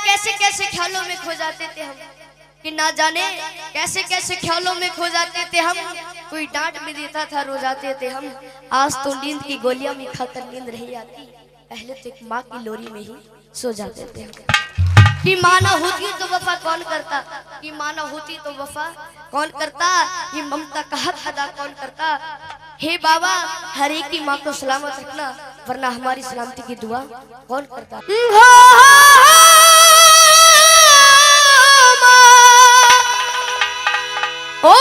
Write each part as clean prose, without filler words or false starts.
कैसे कैसे ख्यालों में खो जाते थे हम, कि ना जाने कैसे कैसे ख्यालों में खो जाते थे हम। कोई डांट भी देता था रो जाते थे हम। आज तो नींद की गोलियां भी खाकर नींद नहीं आती, पहले तो एक माँ की लोरी में ही सो जाते थे हम। कि माँ ना होती तो वफा कौन करता, कि माँ ना होती तो वफा कौन करता, कि ममता का हक अदा कौन करता। हे बाबा हर एक की माँ को सलामत रखना, वरना हमारी सलामती की दुआ कौन करता। ओ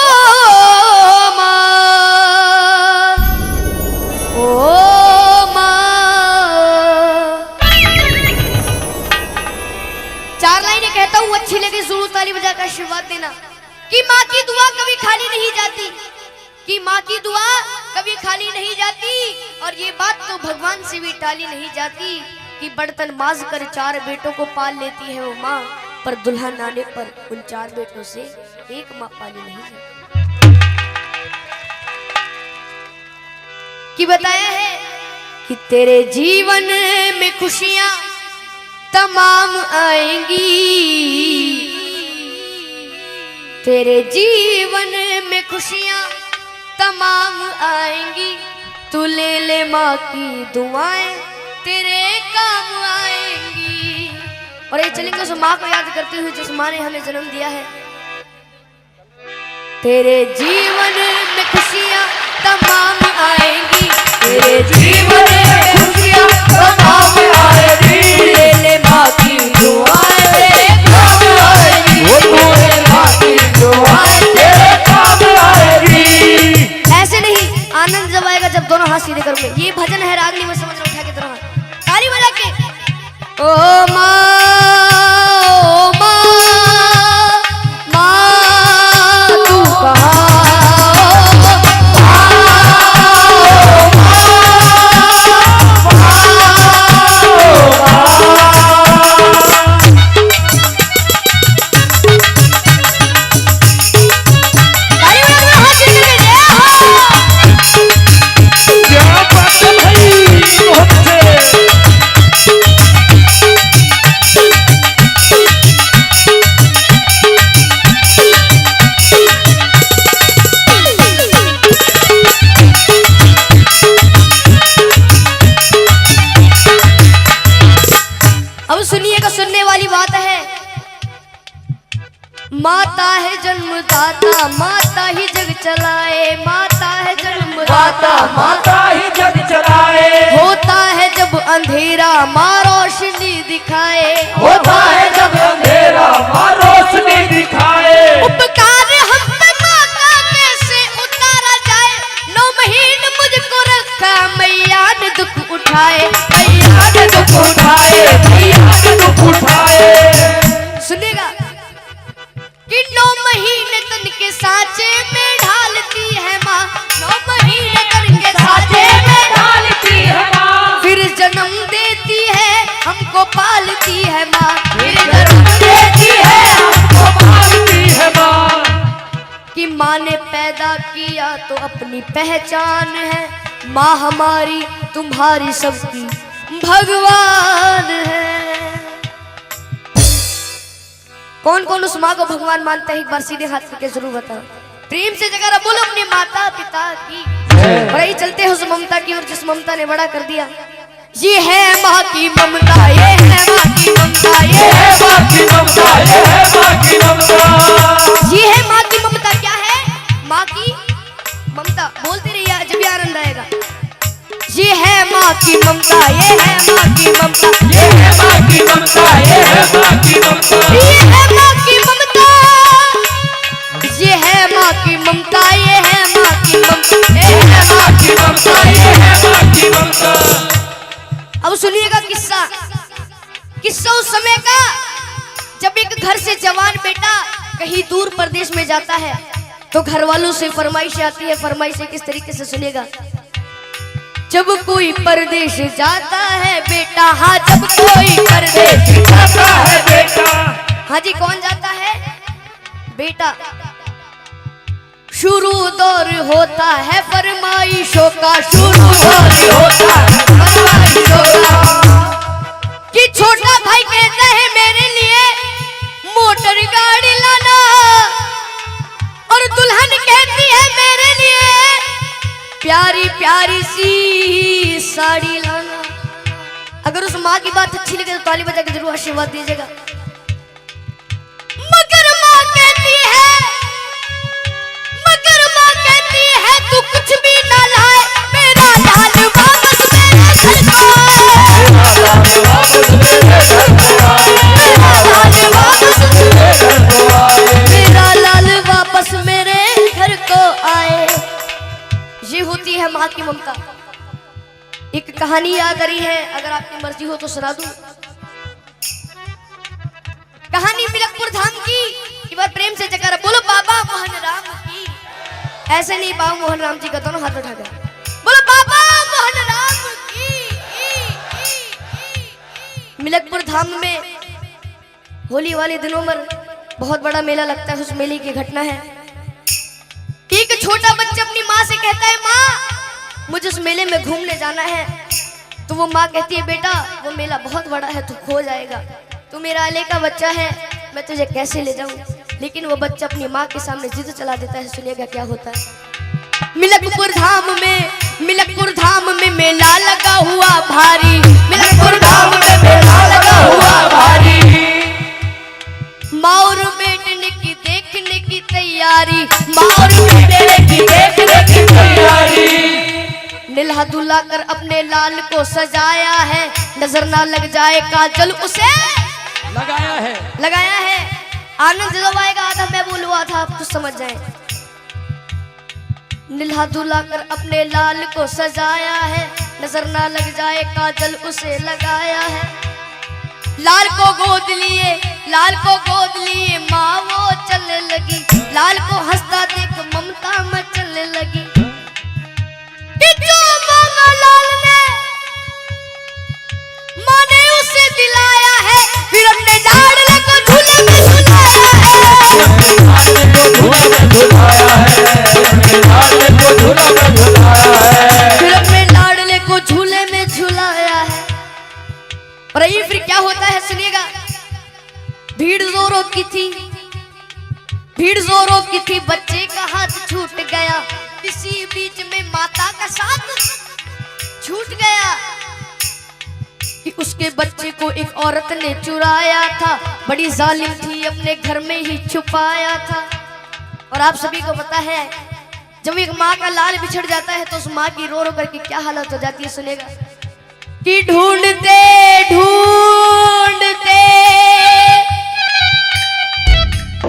माँ, ओ माँ। चार लाइनें कहता हूँ, अच्छी लगे जरूर ताली बजाकर आशीर्वाद देना। कि माँ की दुआ कभी खाली नहीं जाती, कि माँ की दुआ कभी खाली नहीं जाती। और ये बात तो भगवान से भी टाली नहीं जाती, कि बर्तन माज कर 4 बेटों को पाल लेती है वो माँ, पर दुल्हन आने पर उन 4 बेटों से एक माँ पाली नहीं जाती। कि बताया है कि तेरे जीवन में खुशियां तमाम आएंगी, तेरे जीवन में खुशियां तमाम आएंगी। तू ले ले माँ की दुआएं तेरे काम आएंगी। और ये चलेंगे उस माँ को याद करते हुए जिस माँ ने हमें जन्म दिया है। तेरे जीवन में खुशियां तमाम आएंगी, तेरे जीवन में खुशियां तमाम आएंगी। ले ले माँ की दुआएं तेरे काम आएंगी, ले माँ की दुआएं तेरे काम आएंगी। ऐसे नहीं, आनंद जब आएगा जब दोनों हाथ सीधे करोगे। ये भजन है रागनी में, समझ लो, उठा के दोनों हाथ ताली बजा के। ओ माँ, ओ माँ, माँ तू कहाँ। माता है जन्मदाता, माता ही जग चलाए, माता है जन्मदाता, माता ही जग चलाए। होता है जब अंधेरा माँ रोशनी दिखाए, होता है जब अंधेरा माँ रोशनी दिखाए। उपकार हम पे माँ का कैसे उतारा जाए, 9 महीने मुझको रखा मैया ने दुख उठाए, मैया ने दुख उठाए, मैया ने दुख उठाए। सुनिएगा कि 9 महीने तन के सांचे में ढालती है माँ, 9 महीने तन के सांचे में ढालती है माँ, फिर जन्म देती है हमको पालती है माँ, फिर जन्म देती है हमको पालती है माँ। कि माँ ने पैदा किया तो अपनी पहचान है, माँ हमारी तुम्हारी सबकी भगवान है। कौन कौन उस माँ को भगवान मानता है, एक बार सीधे हाथ करके जरूर बताओ। प्रेम से जगह बोलो अपने माता पिता की। और यही चलते हैं उस ममता की ओर जिस ममता ने बड़ा कर दिया। ये है माँ की ममता, ये है माँ की ममता, ये है माँ की ममता, ये है माँ की ममता, ये है माँ की ममता। क्या है माँ की ममता? बोलते रहिए जब भी आनंद आएगा। ये है माँ की ममता, ये है माँ की ममता, ये है माँ की ममता, ये है माँ की ममता, ये है माँ की ममता, ये है माँ की ममता, ये है माँ की ममता, ये है माँ की ममता, ये है माँ की ममता। अब सुनिएगा किस्सा, किस्सा उस समय का जब एक घर से जवान बेटा कहीं दूर प्रदेश में जाता है तो घर वालों से फरमाइश आती है। फरमाइश किस तरीके से सुनेगा। जब कोई परदेश जाता है बेटा, हाँ जब कोई परदेश जाता है बेटा, हाँ जी कौन जाता है बेटा। शुरू दौर होता है फरमाइशों का, शुरू दौर होता है फरमाइशों का। कि छोटा भाई कहता है मेरे लिए प्यारी सी साड़ी लाना। अगर उस माँ की बात अच्छी लगे तो ताली बजा के जरूर आशीर्वाद दीजिएगा। मगर माँ कहती है तू कुछ भी ना लाए, मेरा लाल वापस मेरे घर को आए, मेरा लाल वापस मेरे घर को आए। ये होती है माँ की ममता। एक कहानी याद आ रही है, अगर आपकी मर्जी हो तो सुना दूं। कहानी मिलकपुर धाम की। एक बार प्रेम से जयकारा बोलो बाबा मोहन राम की। ऐसे नहीं, बाबा मोहन राम जी का दोनों हाथ उठा कर बोलो बाबा मोहन राम की। मिलकपुर धाम में होली वाले दिनों में बहुत बड़ा मेला लगता है। उस मेले की घटना है, एक छोटा बच्चा अपनी माँ से कहता है माँ मुझे उस मेले में घूमने जाना है। तो वो माँ कहती है बेटा वो मेला बहुत बड़ा है, तू खो जाएगा, तू मेरा अले का बच्चा है, मैं तुझे कैसे ले जाऊं। लेकिन वो बच्चा अपनी माँ के सामने जिद चला देता है। सुनिएगा क्या होता है। मिलकपुर धाम में मेला लगा हुआ भारी, मिलकपुर धाम में मेला लगा हुआ भारी। माँ और बेटने की देखने की तैयारी, माँ और बेटने की देखने की तैयारी। निल्हा दुल्हा कर अपने लाल को सजाया है, नजर ना लग जाए काजल उसे लगाया है। आनंद जब आएगा आधा मैं बोलूआ था, आप तो समझ जाए। निल्हा दुल्हा कर अपने लाल को सजाया है, नजर ना लग जाए काजल उसे लगाया है। लाल को गोद लिए माँ वो चलने लगी, लाल को हंसता देख ममता मचलने लगी। कि जो मांगा लाल ने माँ ने उसे दिलाया है, फिर अपने लाडले को झूले में झुलाया है, फिर अपने लाडले को झूले में झुलाया है। और ये फिर क्या होता है सुनिएगा। भीड़ जोरों की थी, बच्चे का हाथ छूट गया, इसी बीच में माता का साथ छूट गया। कि उसके बच्चे को एक औरत ने चुराया था, बड़ी जालिम थी, अपने घर में ही छुपाया था। और आप सभी को पता है जब एक माँ का लाल बिछड़ जाता है तो उस माँ की रो रो करके क्या हालत हो जाती है। सुनेगा कि ढूंढते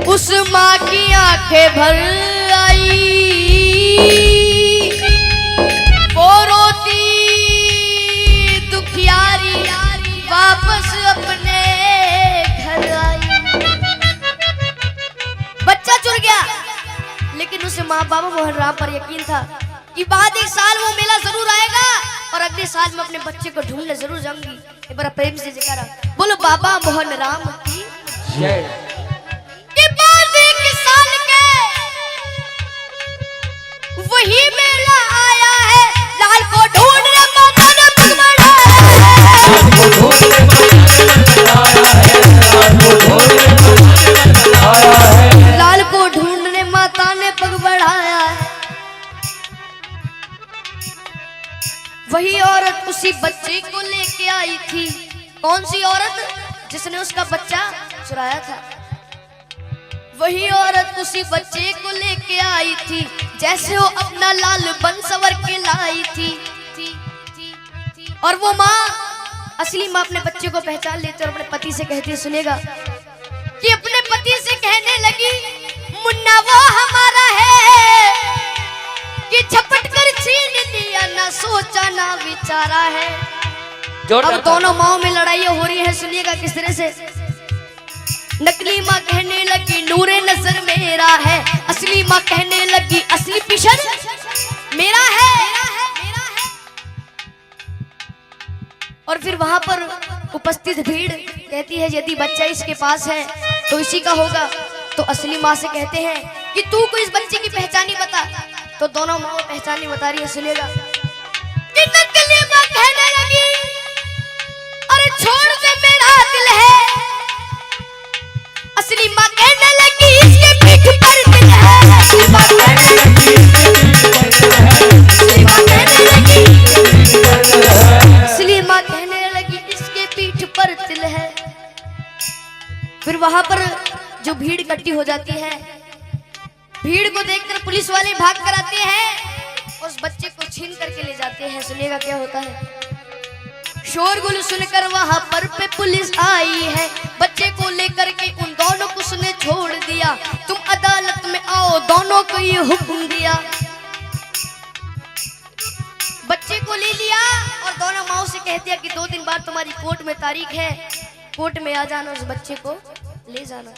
उस माँ की आंखें भर आई, वो रोती दुखियारी वापस अपने घर आई। बच्चा चुर गया, लेकिन उसे माँ बाबा मोहन राम पर यकीन था कि बाद एक साल वो मेला जरूर आएगा और अगले साल मैं अपने बच्चे को ढूंढने जरूर जाऊंगी। एक बार प्रेम से जयकारा बोलो बाबा मोहन राम की जय। बाद एक साल के वही मेला आया है, लाल को ढूंढने माता ने पग बढ़ाया है, लाल को ढूंढने माता ने पग बढ़ाया है। वही औरत उसी बच्चे को लेके आई थी। कौन सी औरत? जिसने उसका बच्चा चुराया था। वही औरत उसी बच्चे को लेके आई थी, जैसे वो अपना लाल बन सवर के लाई थी। और वो माँ, असली माँ अपने बच्चे को पहचान लेती और अपने पति से कहती है, सुनेगा कि अपने पति से कहने लगी मुन्ना वो हमारा है कि झपट कर छीन लिया, ना सोचा ना विचारा है। अब दोनों माओं में लड़ाइयाँ हो रही है। सुनिएगा किस तरह से। नकली माँ कहने लगी नूरे नजर मेरा है, असली माँ कहने लगी असली पिशन मेरा है। और फिर वहां पर उपस्थित भीड़ कहती है यदि बच्चा इसके पास है तो इसी का होगा। तो असली माँ से कहते हैं कि तू को इस बच्चे की पहचानी बता। तो दोनों माँ पहचानी बता रही है। सुनेगा कि नकली माँ कहने लगी अरे छोड़ दे मेरा दिल है, असली माँ कहने लगी इसके पीठ पर दिल है, असली माँ कहने लगी फिर वहां पर जो भीड़ इकट्ठी हो जाती है, भीड़ को देखकर पुलिस वाले भाग कर आते हैं, उस बच्चे को छीन करके ले जाते हैं। सुनिएगा क्या होता है। शोरगुल सुनकर वहां पर पे पुलिस आई है, बच्चे को लेकर के उन दोनों को उसने छोड़ दिया। तुम अदालत में आओ, दोनों को ये हुक्म दिया। बच्चे को ले लिया और दोनों माओ से कह दिया कि 2 दिन बाद तुम्हारी कोर्ट में तारीख है, कोर्ट में आ जाना, उस बच्चे को ले जाना।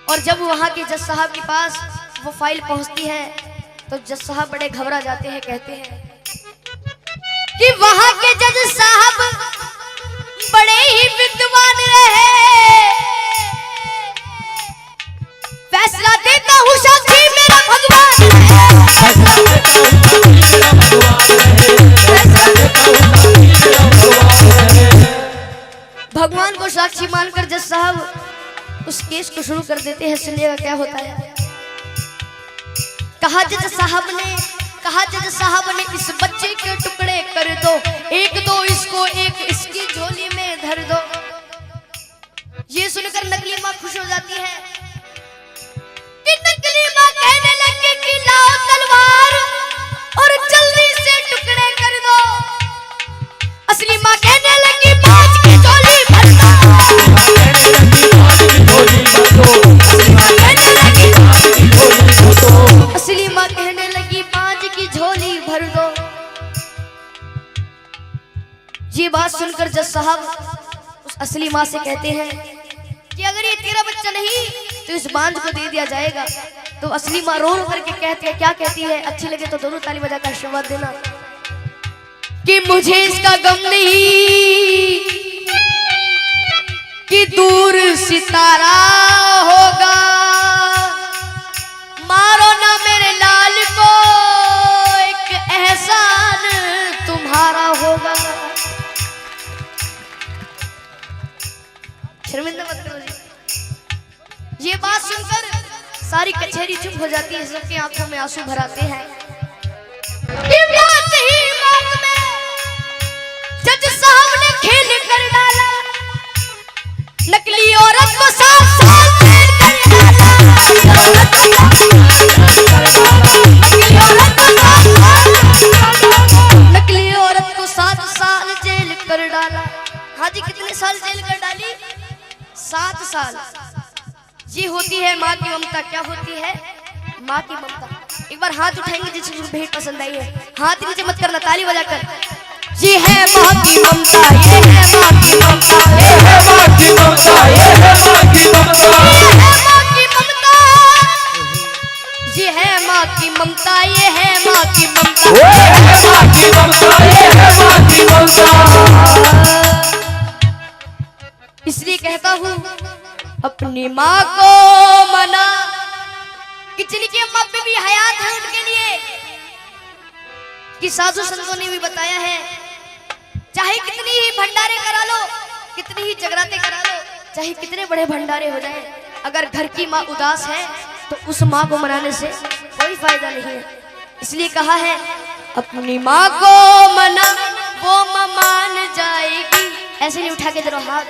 और जब वहां के जज साहब के पास वो फाइल पहुंचती है तो जज साहब बड़े घबरा जाते हैं, कहते हैं कि वहां के जज साहब बड़े ही विद्वान रहे, फैसला देता हूं साक्षी मेरा भगवान भगवान को साक्षी मानकर जज साहब उस केस को शुरू कर देते हैं। सुनिएगा क्या होता है। कहा जज साहब ने इस बच्चे के टुकड़े कर दो, एक दो इसको, एक इसकी झोली में धर दो। ये सुनकर नकली माँ खुश हो जाती है कि नकली माँ कहने लगी कि लाओ तलवार और जल्दी से टुकड़े कर दो। असली माँ कहने लगी बाज की झोली भर दो। असली माँ कहने लगी बाज की झोली भर दो। ये बात सुनकर जज साहब उस असली माँ से कहते हैं कि अगर ये तेरा बच्चा नहीं तो इस बांझ को दे दिया जाएगा। तो असली माँ रो रो करके कहती है, क्या कहती है, अच्छी लगे तो दोनों ताली बजाकर आशीर्वाद देना कि मुझे इसका गम नहीं कि दूर सितारा होगा, मारो ना मेरे लाल को, एक एहसान तुम्हारा होगा। शर्मिंदा मत करो जी। ये बात सुनकर सारी कचहरी चुप हो जाती है, सबकी आंखों में आंसू भर आते हैं। जज साहब ने खेल कर डाला, नकली औरत को 7 साल जेल कर डाला। नकली औरत को 7 साल जेल कर डाला। हाँ जी, कितने साल जेल कर डाली? 7 साल। ये होती है माँ की ममता। क्या होती है? माँ की ममता। एक बार हाथ उठाएंगे जिसको भेंट पसंद आई है, हाथ नीचे मत करना, ताली बजाकर। ये है माँ की ममता, ये है माँ की ममता, ये है माँ की ममता, ये है माँ की ममता, ये है माँ की ममता, ये है माँ की ममता, ये है माँ की ममता, ये है माँ की ममता। इसलिए कहता हूँ अपनी माँ को मना कि जिनकी अम्मा पे भी हयात है उनके लिए, कि साधु संतों ने भी बताया है, चाहे कितनी ही भंडारे करा लो, कितनी ही जगराते करा लो, चाहे कितने बड़े भंडारे हो जाए, अगर घर की माँ उदास है तो उस माँ को मनाने से कोई फायदा नहीं है। इसलिए कहा है अपनी माँ को मना, वो माँ मान जाएगी। ऐसे नहीं उठा के जरा हाथ,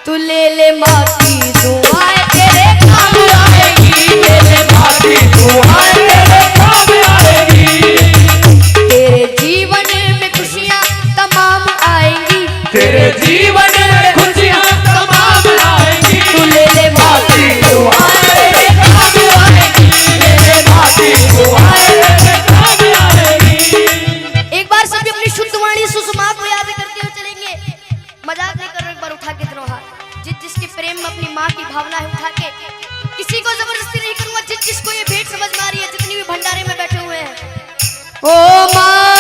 तू ले ले माँ की दुआएं तेरे काम आएगी, ले ले माँ की दुआएं तेरे काम आएगी। तेरे जीवन में खुशियाँ तमाम आएंगी, तेरे जीवन में खुशियाँ तमाम आएंगी। तू ले ले माँ की दुआएं तेरे काम आएगी, ले ले माँ की दुआएं तेरे काम आएगी। एक बार सभी अपनी शुद्ध वाणी सुषमा को याद करते हुए चलेंगे। मजाक नहीं कर रहे, एक बार उठा के दोनों हाथ। जिसके प्रेम में अपनी माँ की भावना है उठा के, किसी को जबरदस्ती नहीं करूंगा। जिसको ये भेंट समझ में आ रही है, जितनी भी भंडारे में बैठे हुए हैं, ओ माँ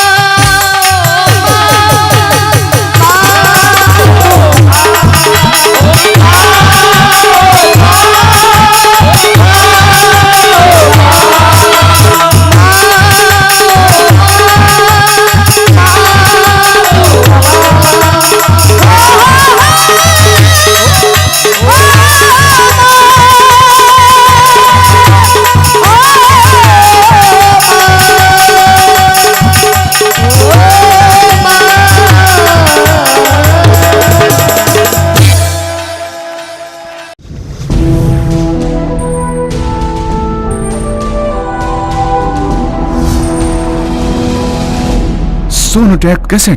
सोनोटेक कैसेट।